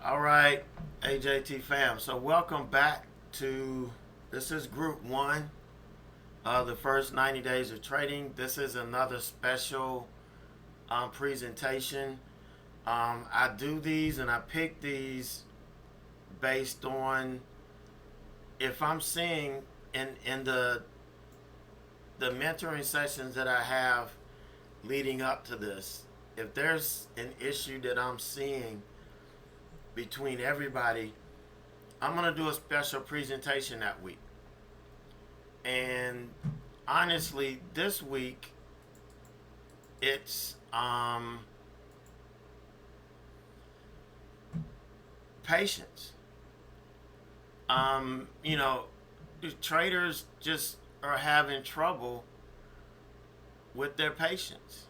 All right, AJT fam. So welcome back to this is group one of the first 90 days of trading. This is another special presentation. I do these and I pick these based on if I'm seeing in the mentoring sessions that I have leading up to this, if there's an issue that I'm seeing between everybody, I'm gonna do a special presentation that week. And honestly, this week it's patience. You know, traders just are having trouble with their patience.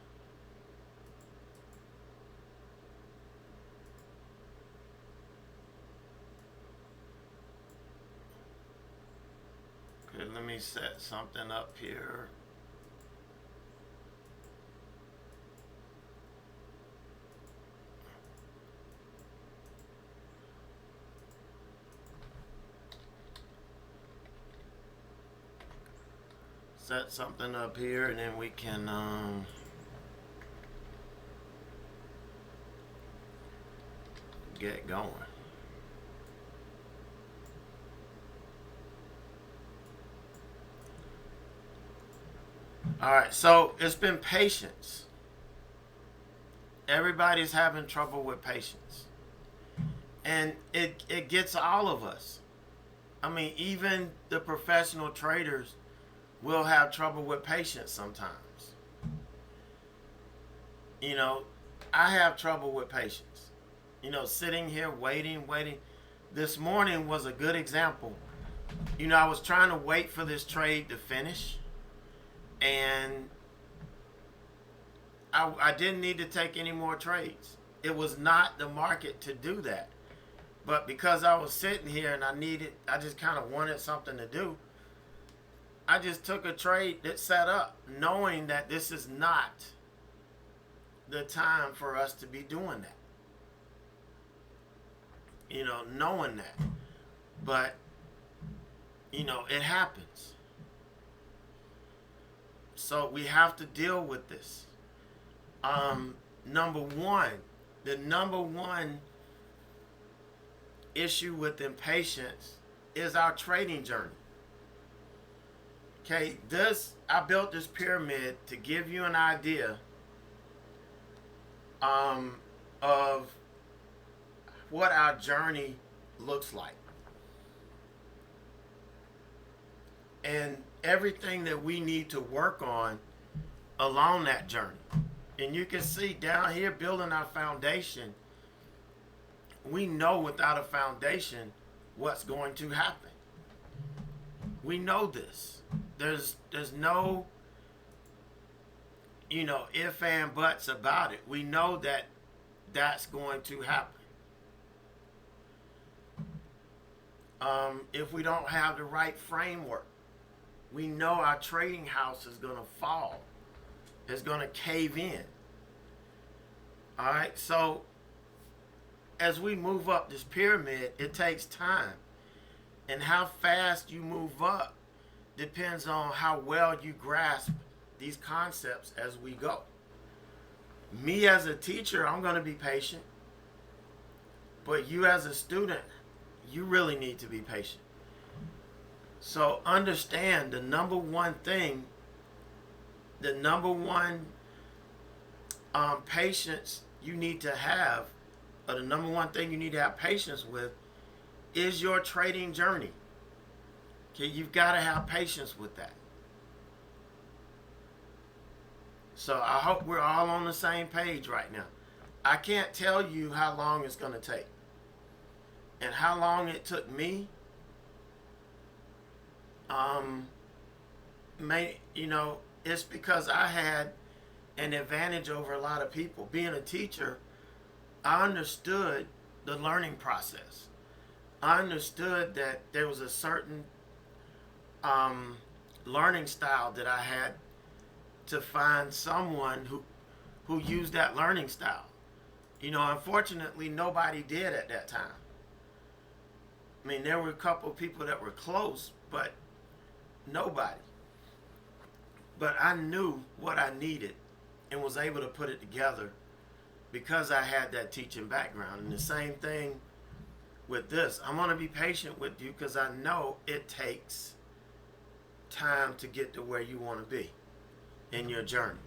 Okay, let me set something up here. Set something up here and then we can get going. All right, so it's been patience. Everybody's having trouble with patience. And it gets all of us. I mean, even the professional traders will have trouble with patience sometimes. You know, I have trouble with patience. Sitting here waiting. This morning was a good example. I was trying to wait for this trade to finish, and I didn't need to take any more trades. It was not the market to do that. But because I was sitting here and I just kind of wanted something to do, I just took a trade that set up, knowing that this is not the time for us to be doing that. Knowing that. But, it happens. So we have to deal with this. Number one, the number one issue with impatience is our trading journey. Okay, I built this pyramid to give you an idea of what our journey looks like. And everything that we need to work on along that journey. And you can see down here building our foundation, we know without a foundation what's going to happen. We know this. There's no if and buts about it. We know that that's going to happen. If we don't have the right framework, we know our trading house is going to fall. It's going to cave in. All right, so as we move up this pyramid, it takes time. And how fast you move up depends on how well you grasp these concepts as we go. Me as a teacher, I'm going to be patient. But you as a student, you really need to be patient. So understand the number one thing, the number one patience you need to have, or the number one thing you need to have patience with, is your trading journey. Okay, you've got to have patience with that. So I hope we're all on the same page right now. I can't tell you how long it's going to take. And how long it took me, it's because I had an advantage over a lot of people. Being a teacher, I understood the learning process. I understood that there was a certain learning style that I had to find someone who used that learning style. Unfortunately, nobody did at that time. I mean, there were a couple of people that were close, but nobody. But I knew what I needed and was able to put it together because I had that teaching background. And the same thing with this. I'm going to be patient with you because I know it takes time to get to where you want to be in your journey.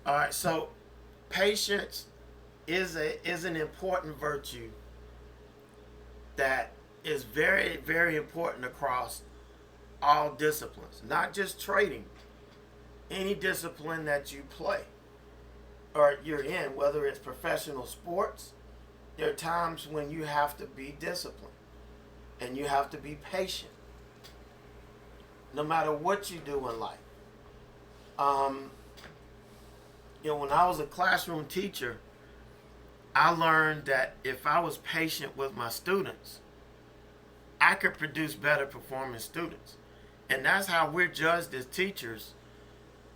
All right, so patience is an important virtue that is very, very important across all disciplines, not just trading. Any discipline that you play or you're in, whether it's professional sports, there are times when you have to be disciplined and you have to be patient no matter what you do in life. When I was a classroom teacher, I learned that if I was patient with my students, I could produce better performing students. And that's how we're judged as teachers,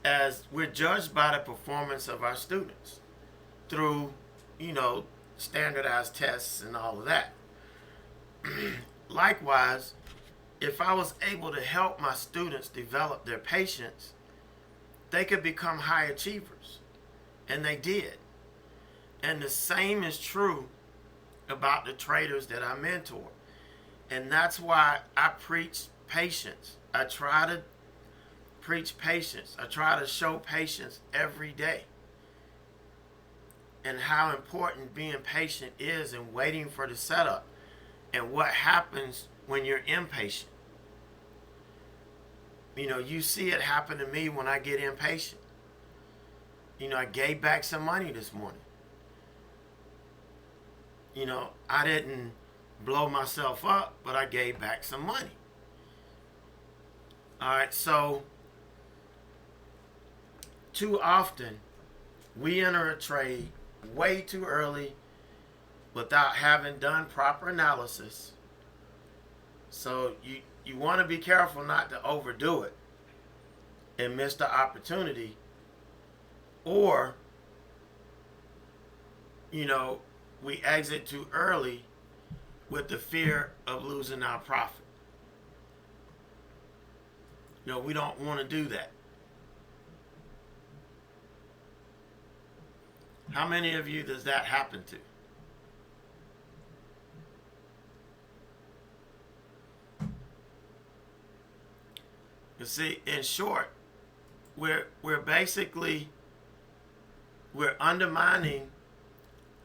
as we're judged by the performance of our students through, standardized tests and all of that. Likewise, if I was able to help my students develop their patience, they could become high achievers. And they did. And the same is true about the traders that I mentor. And that's why I preach patience. I try to preach patience. I try to show patience every day. And how important being patient is and waiting for the setup. And what happens when you're impatient. You see it happen to me when I get impatient. I gave back some money this morning. I didn't blow myself up, but I gave back some money. All right, so too often we enter a trade way too early without having done proper analysis. So you want to be careful not to overdo it and miss the opportunity. Or, we exit too early with the fear of losing our profit. We don't want to do that. How many of you does that happen to? You see, in short, we're undermining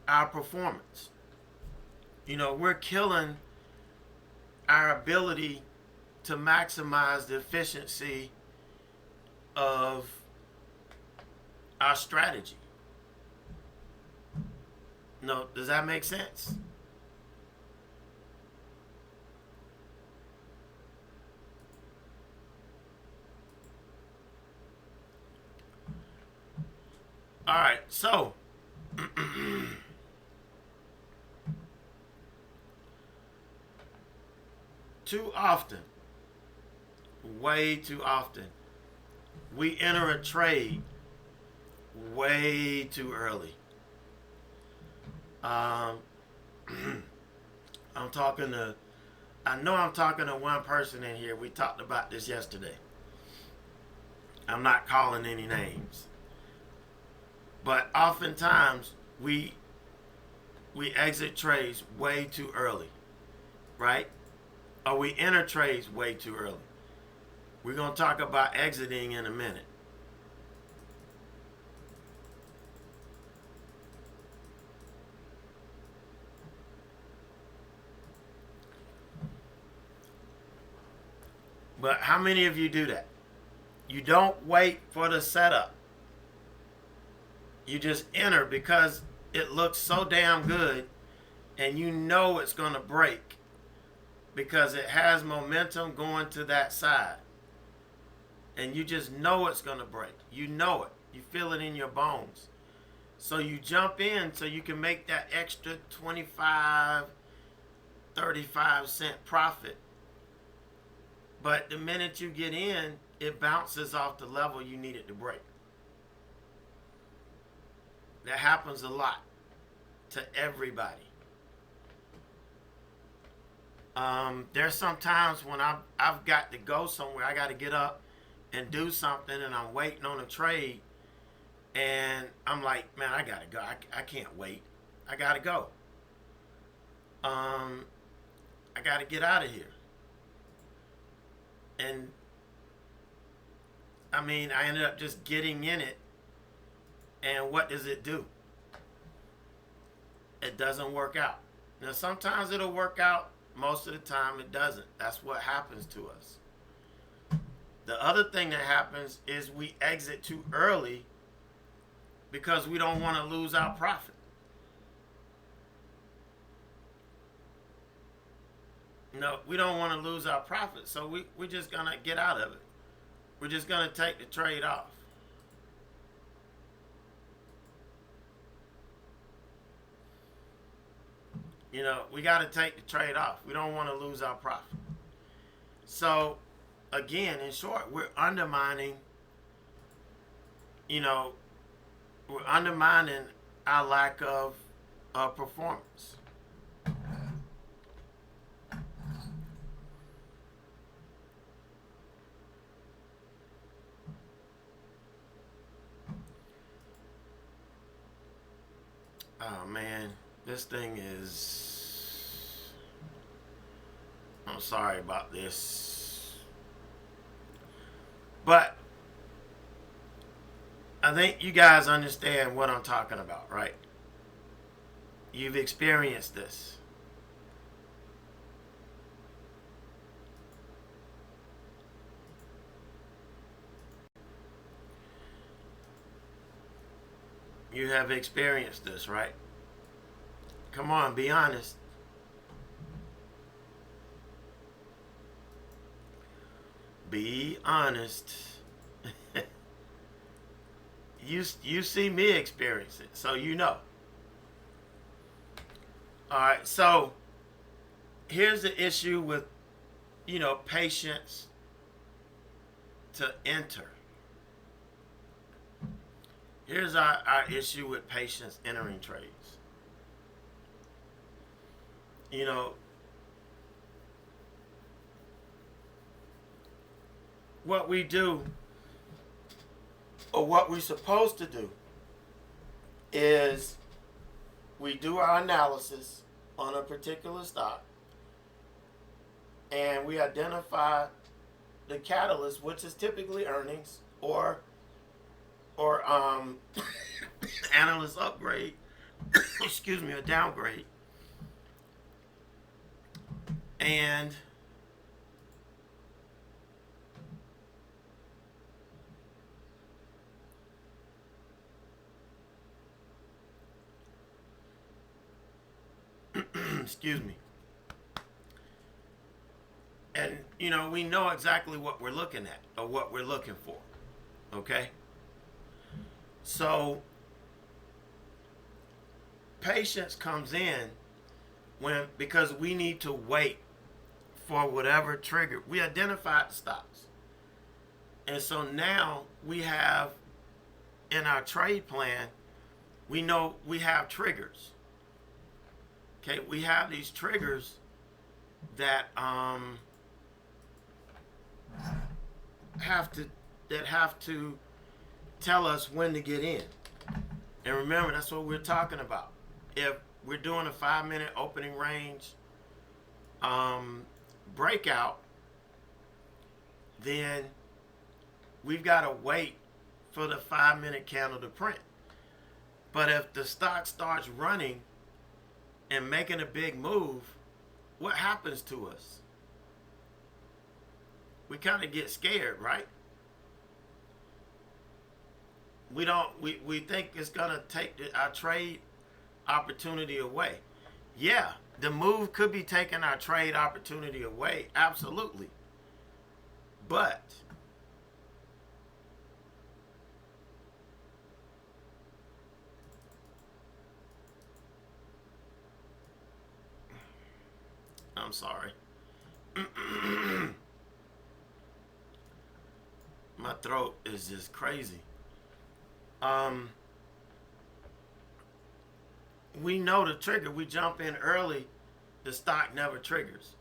our performance. We're killing our ability to maximize the efficiency of our strategy. No, does that make sense? All right, so too often, way too often, we enter a trade way too early. I know I'm talking to one person in here. We talked about this yesterday. I'm not calling any names. But oftentimes we exit trades way too early, right? Or we enter trades way too early. We're going to talk about exiting in a minute. But how many of you do that? You don't wait for the setup. You just enter because it looks so damn good and you know it's going to break because it has momentum going to that side. And you just know it's going to break. You know it. You feel it in your bones. So you jump in so you can make that extra 25, 35-cent profit. But the minute you get in, it bounces off the level you need it to break. That happens a lot to everybody. There's some times when I've got to go somewhere. I got to get up and do something, and I'm waiting on a trade, and I'm like, man, I gotta go. I can't wait. I gotta go. I gotta get out of here. And I mean, I ended up just getting in it, and what does it do? It doesn't work out. Now, sometimes it'll work out. Most of the time, it doesn't. That's what happens to us. The other thing that happens is we exit too early because we don't want to lose our profit. No, we don't want to lose our profit, so we're just going to get out of it. We're just going to take the trade off. You know, we got to take the trade off. We don't want to lose our profit. So, again, in short, we're undermining, we're undermining our lack of performance. Oh, man. This thing is... I'm sorry about this. But I think you guys understand what I'm talking about, right? You've experienced this. You have experienced this, right? Come on, be honest. Be honest. You see me experience it, so you know. All right, so here's the issue with, patience to enter. Here's our issue with patience entering trades. What we do, or what we're supposed to do, is we do our analysis on a particular stock, and we identify the catalyst, which is typically earnings or analyst upgrade, excuse me, a downgrade, and excuse me. And, we know exactly what we're looking at or what we're looking for. Okay? So, patience comes in because we need to wait for whatever trigger. We identified the stocks. And so now we have in our trade plan, we know we have triggers. Okay, we have these triggers that have to tell us when to get in. And remember, that's what we're talking about. If we're doing a 5-minute opening range breakout, then we've got to wait for the 5-minute candle to print. But if the stock starts running and making a big move, what happens to us? We kind of get scared, right? We think it's gonna take our trade opportunity away. Yeah, the move could be taking our trade opportunity away, absolutely. But I'm sorry. My throat is just crazy. we know the trigger. We jump in early, the stock never triggers.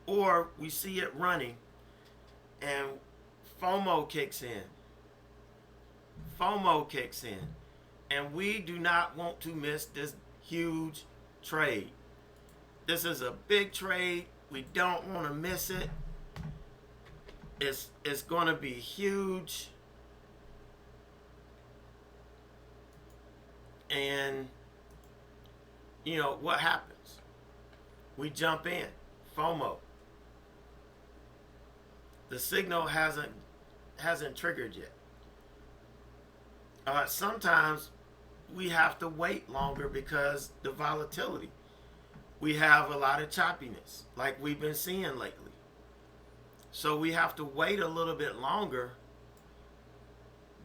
Or we see it running and FOMO kicks in. FOMO kicks in. And we do not want to miss this huge trade. This is a big trade. We don't want to miss it. It's going to be huge. And, you know, what happens? We jump in. FOMO. The signal hasn't triggered yet. Sometimes we have to wait longer because the volatility. We have a lot of choppiness like we've been seeing lately. So we have to wait a little bit longer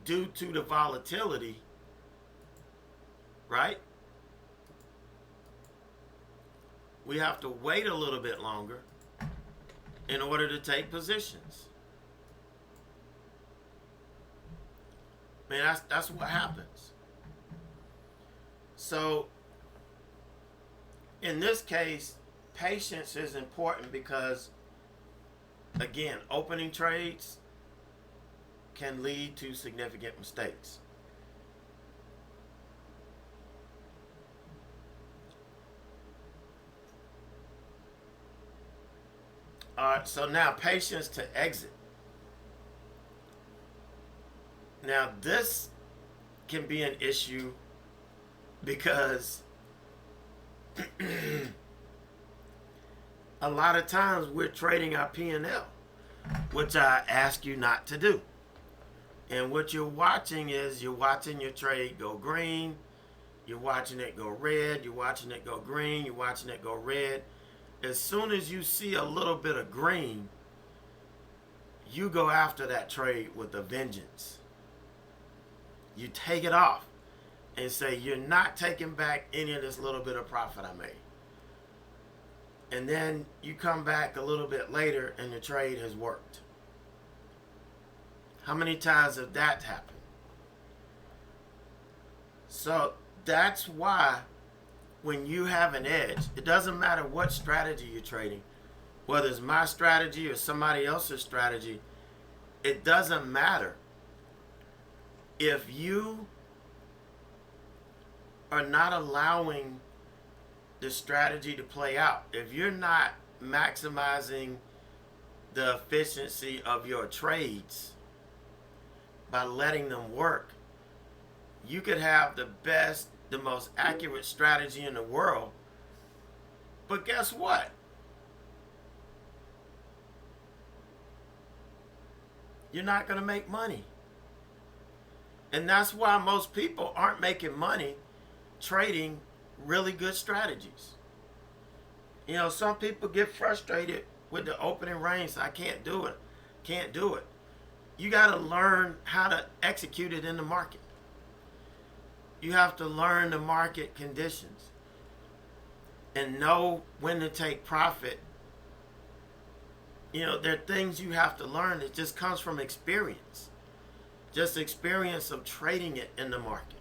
due to the volatility, right? We have to wait a little bit longer in order to take positions. Man, that's what happens. So in this case, patience is important because, again, opening trades can lead to significant mistakes. All right, so now patience to exit. Now this can be an issue because a lot of times we're trading our P&L, which I ask you not to do. And what you're watching is you're watching your trade go green, you're watching it go red, you're watching it go green, you're watching it go red. As soon as you see a little bit of green, you go after that trade with a vengeance. You take it off and say, you're not taking back any of this little bit of profit I made. And then you come back a little bit later and the trade has worked. How many times have that happened? So that's why when you have an edge, it doesn't matter what strategy you're trading, whether it's my strategy or somebody else's strategy, it doesn't matter. If you are not allowing the strategy to play out, if you're not maximizing the efficiency of your trades by letting them work, you could have the best, the most accurate strategy in the world, but guess what? You're not going to make money. And that's why most people aren't making money trading really good strategies. You know, some people get frustrated with the opening range. I can't do it. Can't do it. You got to learn how to execute it in the market. You have to learn the market conditions and know when to take profit. You know, there are things you have to learn. It just comes from experience. Just experience of trading it in the market.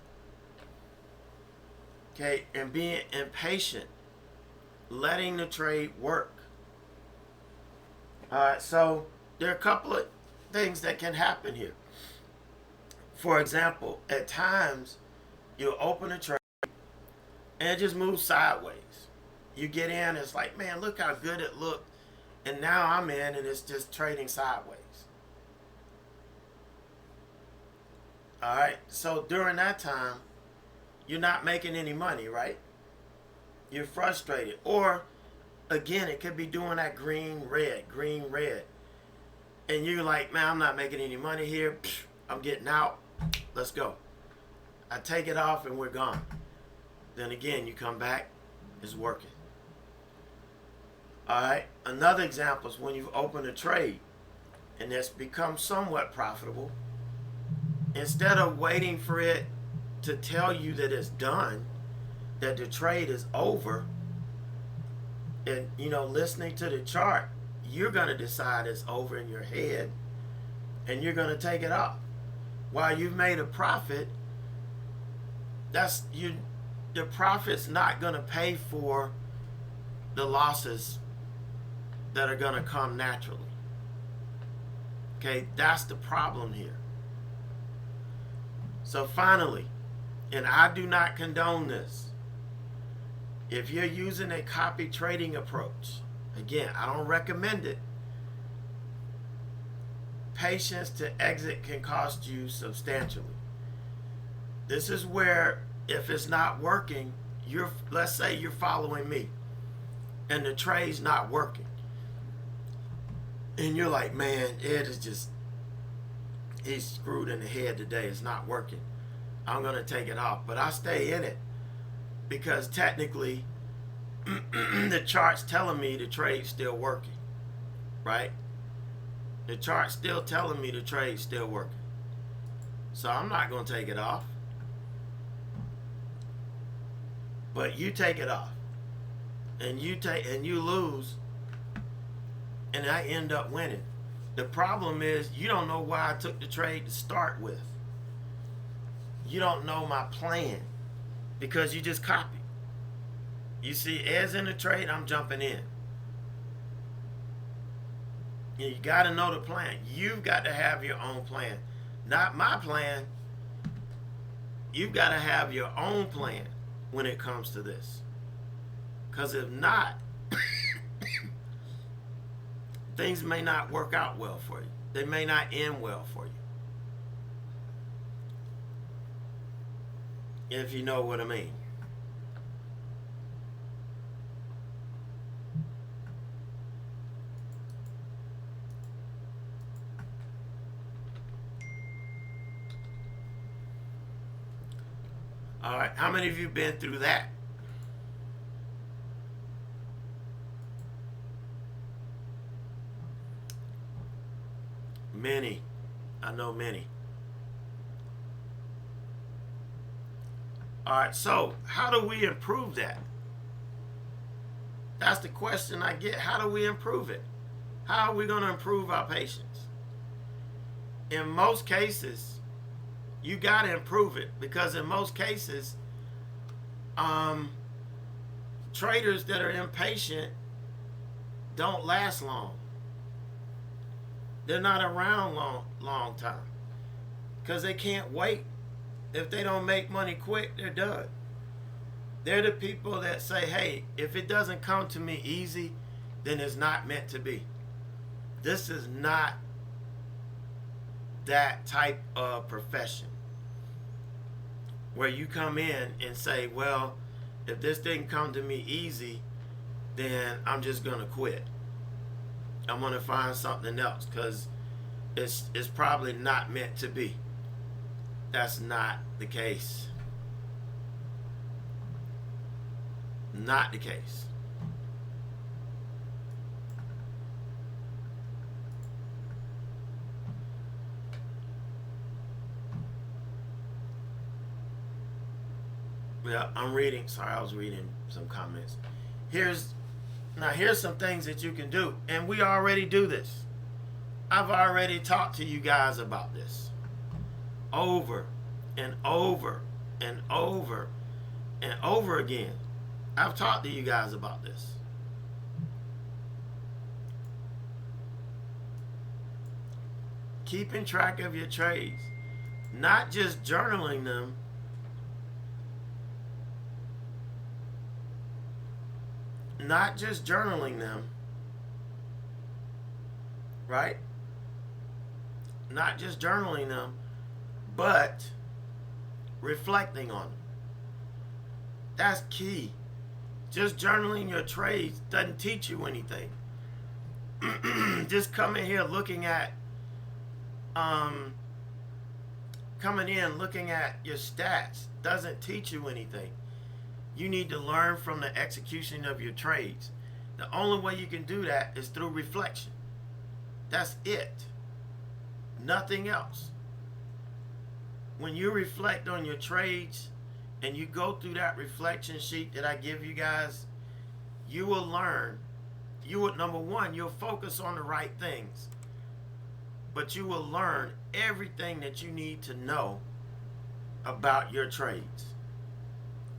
Okay, and being impatient, letting the trade work. All right, so there are a couple of things that can happen here. For example, at times you'll open a trade and it just moves sideways. You get in, it's like, man, look how good it looked. And now I'm in and it's just trading sideways. All right, so during that time, you're not making any money, right? You're frustrated. Or, again, it could be doing that green, red. And you're like, man, I'm not making any money here. I'm getting out. Let's go. I take it off and we're gone. Then again, you come back, it's working. All right, another example is when you've opened a trade and it's become somewhat profitable. Instead of waiting for it to tell you that it's done, that the trade is over, and, you know, listening to the chart, you're going to decide it's over in your head and you're going to take it off. While you've made a profit, that's the profit's not going to pay for the losses that are going to come naturally. Okay, that's the problem here. So finally, and I do not condone this, if you're using a copy trading approach, again, I don't recommend it. Patience to exit can cost you substantially. This is where, if it's not working, let's say you're following me and the trade's not working. And you're like, man, Ed is just, he's screwed in the head today. It's not working. I'm going to take it off. But I stay in it because technically the chart's telling me the trade's still working, right? The chart's still telling me the trade's still working. So I'm not going to take it off. But you take it off. And you lose. And I end up winning. The problem is you don't know why I took the trade to start with. You don't know my plan because you just copy. You see, Ed's in the trade, I'm jumping in. And you got to know the plan. You've got to have your own plan. Not my plan. You've got to have your own plan when it comes to this. Because if not, things may not work out well for you. They may not end well for you. If you know what I mean. All right, how many of you been through that? Many. I know many. All right, so how do we improve that? That's the question I get. How do we improve it? How are we going to improve our patience? In most cases, you got to improve it because in most cases, traders that are impatient don't last long. They're not around long time because they can't wait. If they don't make money quick, they're done. They're the people that say, hey, if it doesn't come to me easy, then it's not meant to be. This is not that type of profession where you come in and say, well, if this didn't come to me easy, then I'm just going to quit. I'm going to find something else because it's probably not meant to be. That's not the case. Not the case. Yeah, I'm reading. Sorry, I was reading some comments. Here's some things that you can do. And we already do this. I've already talked to you guys about this. Over and over and over and over again. I've talked to you guys about this. Keeping track of your trades. Not just journaling them. Not just journaling them. Right? Not just journaling them, but reflecting on them. That's key. Just journaling your trades doesn't teach you anything. Just coming here looking at your stats doesn't teach you anything. You need to learn from the execution of your trades. The only way you can do that is through reflection. That's it. Nothing else. When you reflect on your trades and you go through that reflection sheet that I give you guys, you will learn. Number one, you'll focus on the right things. But you will learn everything that you need to know about your trades.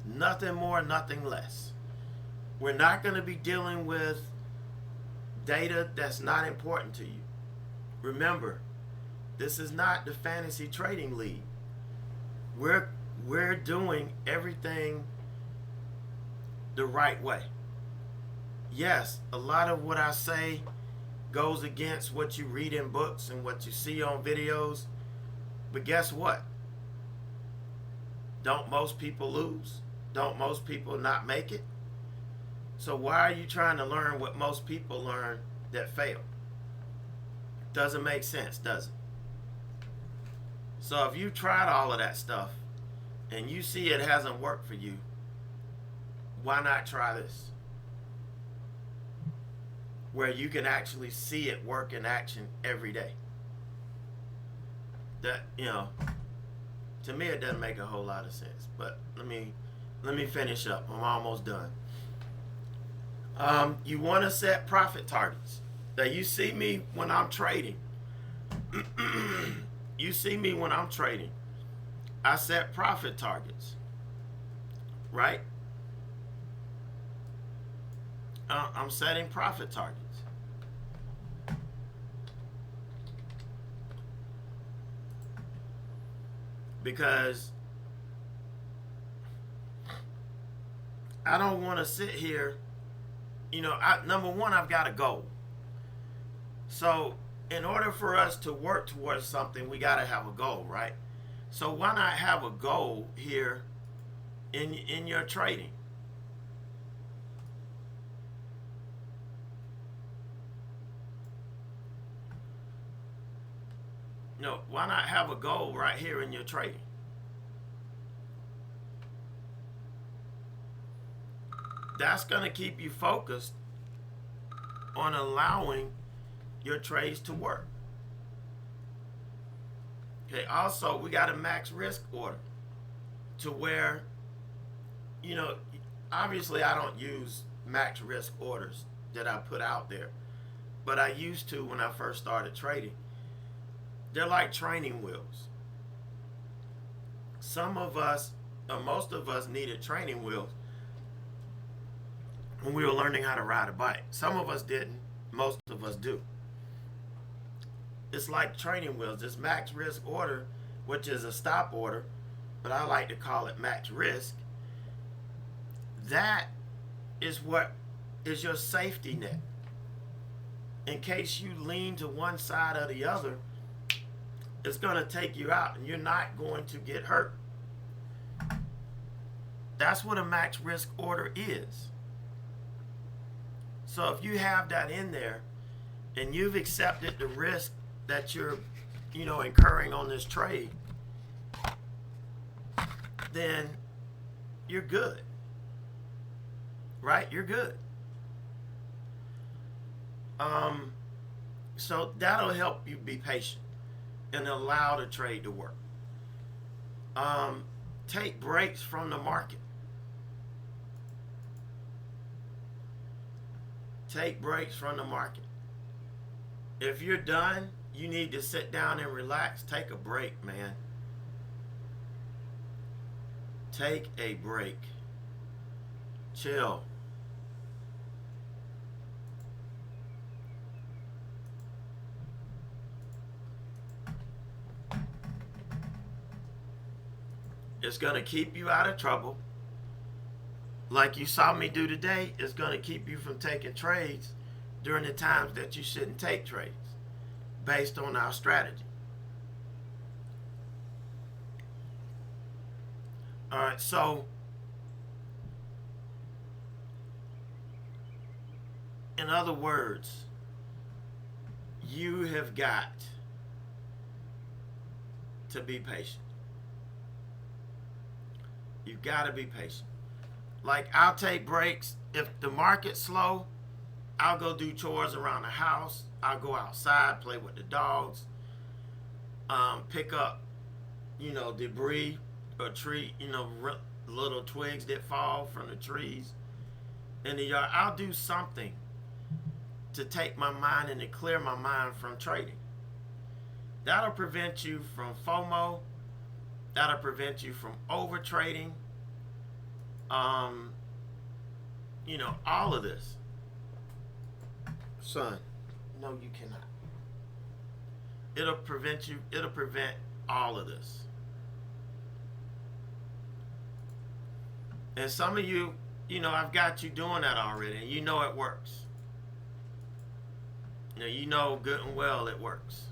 Nothing more, nothing less. We're not going to be dealing with data that's not important to you. Remember, this is not the fantasy trading league. We're doing everything the right way. Yes, a lot of what I say goes against what you read in books and what you see on videos. But guess what? Don't most people lose? Don't most people not make it? So why are you trying to learn what most people learn that fail? Doesn't make sense, does it? So if you tried all of that stuff and you see it hasn't worked for you, why not try this? Where you can actually see it work in action every day. That, to me it doesn't make a whole lot of sense. But let me finish up. I'm almost done. You want to set profit targets. Now you see me when I'm trading. You see me when I'm trading. I set profit targets. Right? I'm setting profit targets. Because I don't want to sit here, number one, I've got a goal. So in order for us to work towards something, we got to have a goal, right? So why not have a goal here in your trading? Why not have a goal right here in your trading? That's going to keep you focused on allowing your trades to work. Okay, also, we got a max risk order to where, obviously I don't use max risk orders that I put out there, but I used to when I first started trading. They're like training wheels. Some of us, or most of us, needed training wheels when we were learning how to ride a bike. Some of us didn't. Most of us do. It's like training wheels. This max risk order, which is a stop order, but I like to call it max risk. That is what is your safety net. In case you lean to one side or the other, it's going to take you out and you're not going to get hurt. That's what a max risk order is. So if you have that in there and you've accepted the risk that you're, incurring on this trade, then you're good. Right? You're good. So that'll help you be patient and allow the trade to work. Take breaks from the market. Take breaks from the market. If you're done, you need to sit down and relax. Take a break, man. Take a break. Chill. It's going to keep you out of trouble. Like you saw me do today, it's going to keep you from taking trades during the times that you shouldn't take trades based on our strategy. All right, so in other words, you have got to be patient. You've got to be patient. Like, I'll take breaks. If the market's slow, I'll go do chores around the house. I'll go outside, play with the dogs, pick up, debris or tree, little twigs that fall from the trees in the yard. I'll do something to take my mind and to clear my mind from trading. That'll prevent you from FOMO. That'll prevent you from over trading. um, all of this. Son, no, you cannot. It'll prevent all of this. And some of you, I've got you doing that already, and it works. You know good and well it works.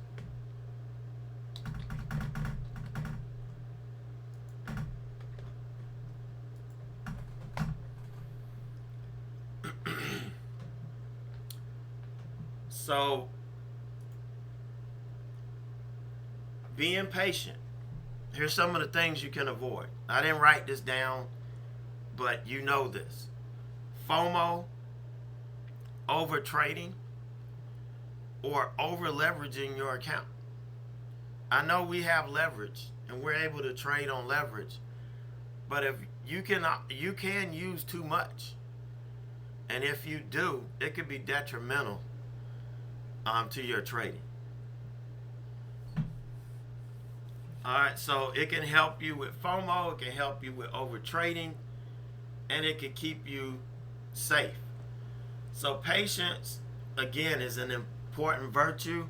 So, being patient. Here's some of the things you can avoid. I didn't write this down, but you know this. FOMO, over trading, or over leveraging your account. I know we have leverage and we're able to trade on leverage, but if you can use too much, and if you do, it could be detrimental to your trading. All right, so it can help you with FOMO, it can help you with over trading, and it can keep you safe. So patience, again, is an important virtue.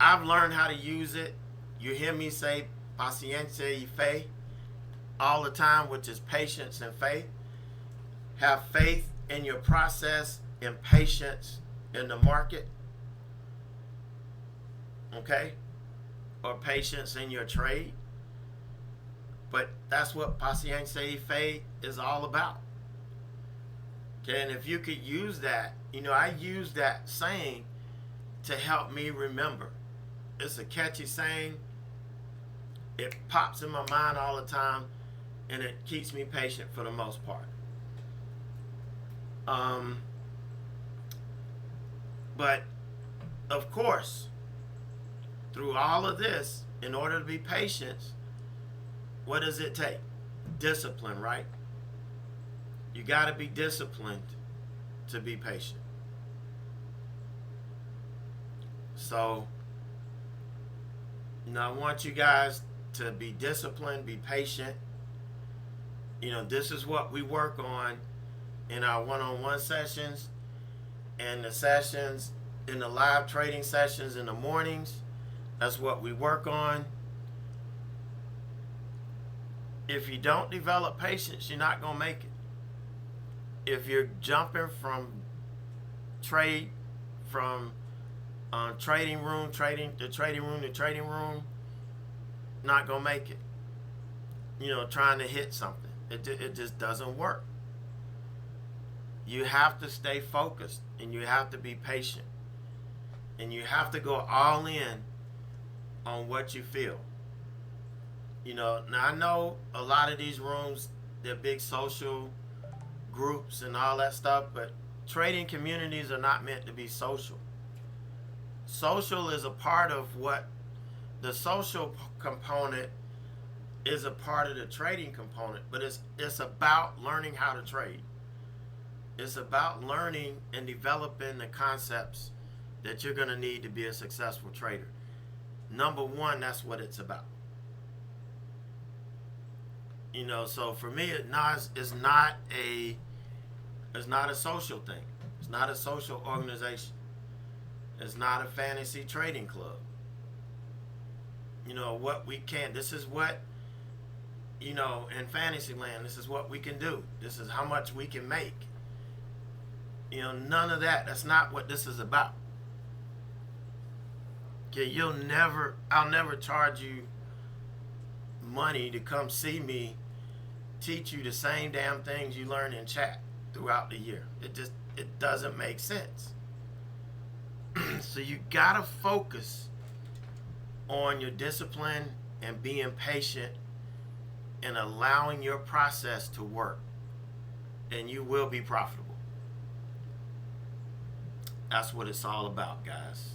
I've learned how to use it. You hear me say paciencia y fe all the time, which is patience and faith. Have faith in your process and patience in the market. Okay? Or patience in your trade. But that's what paciencia y fe is all about. Okay, and if you could use that, I use that saying to help me remember. It's a catchy saying. It pops in my mind all the time, and it keeps me patient for the most part. But of course, through all of this, in order to be patient, what does it take? Discipline, right? You got to be disciplined to be patient. So, I want you guys to be disciplined, be patient. This is what we work on in our one-on-one sessions and the sessions in the live trading sessions in the mornings. That's what we work on. If you don't develop patience, you're not going to make it. If you're jumping from trading room to trading room, not going to make it. Trying to hit something. It just doesn't work. You have to stay focused, and you have to be patient. And you have to go all in on what you feel. Now I know a lot of these rooms, they're big social groups and all that stuff, but trading communities are not meant to be social. Social is a part of what the social component is a part of the trading component, but it's about learning how to trade. It's about learning and developing the concepts that you're going to need to be a successful trader. Number one, that's what it's about. So for me, it's not a social thing. It's not a social organization. It's not a fantasy trading club. What we can, this is what, in fantasy land, this is what we can do. This is how much we can make. None of that. That's not what this is about. Okay, I'll never charge you money to come see me teach you the same damn things you learn in chat throughout the year. It doesn't make sense. So you gotta focus on your discipline and being patient and allowing your process to work, and you will be profitable. That's what it's all about, guys.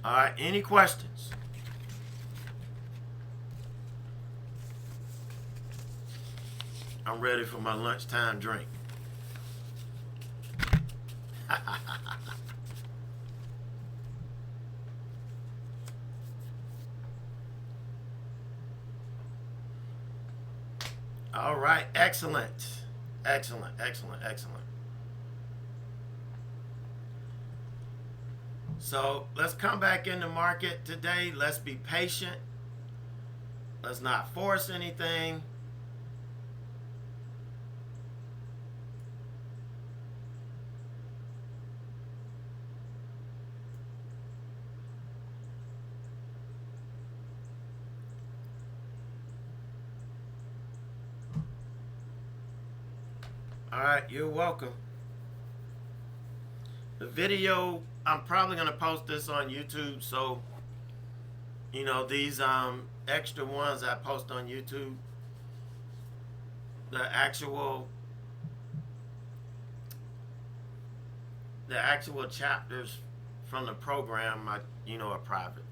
All right, any questions? I'm ready for my lunchtime drink. All right, excellent. Excellent, excellent, excellent. So let's come back in the market today. Let's be patient. Let's not force anything. All right, you're welcome. The video, I'm probably going to post this on YouTube, so you know these extra ones I post on YouTube, the actual chapters from the program, are private.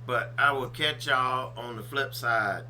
But I will catch y'all on the flip side.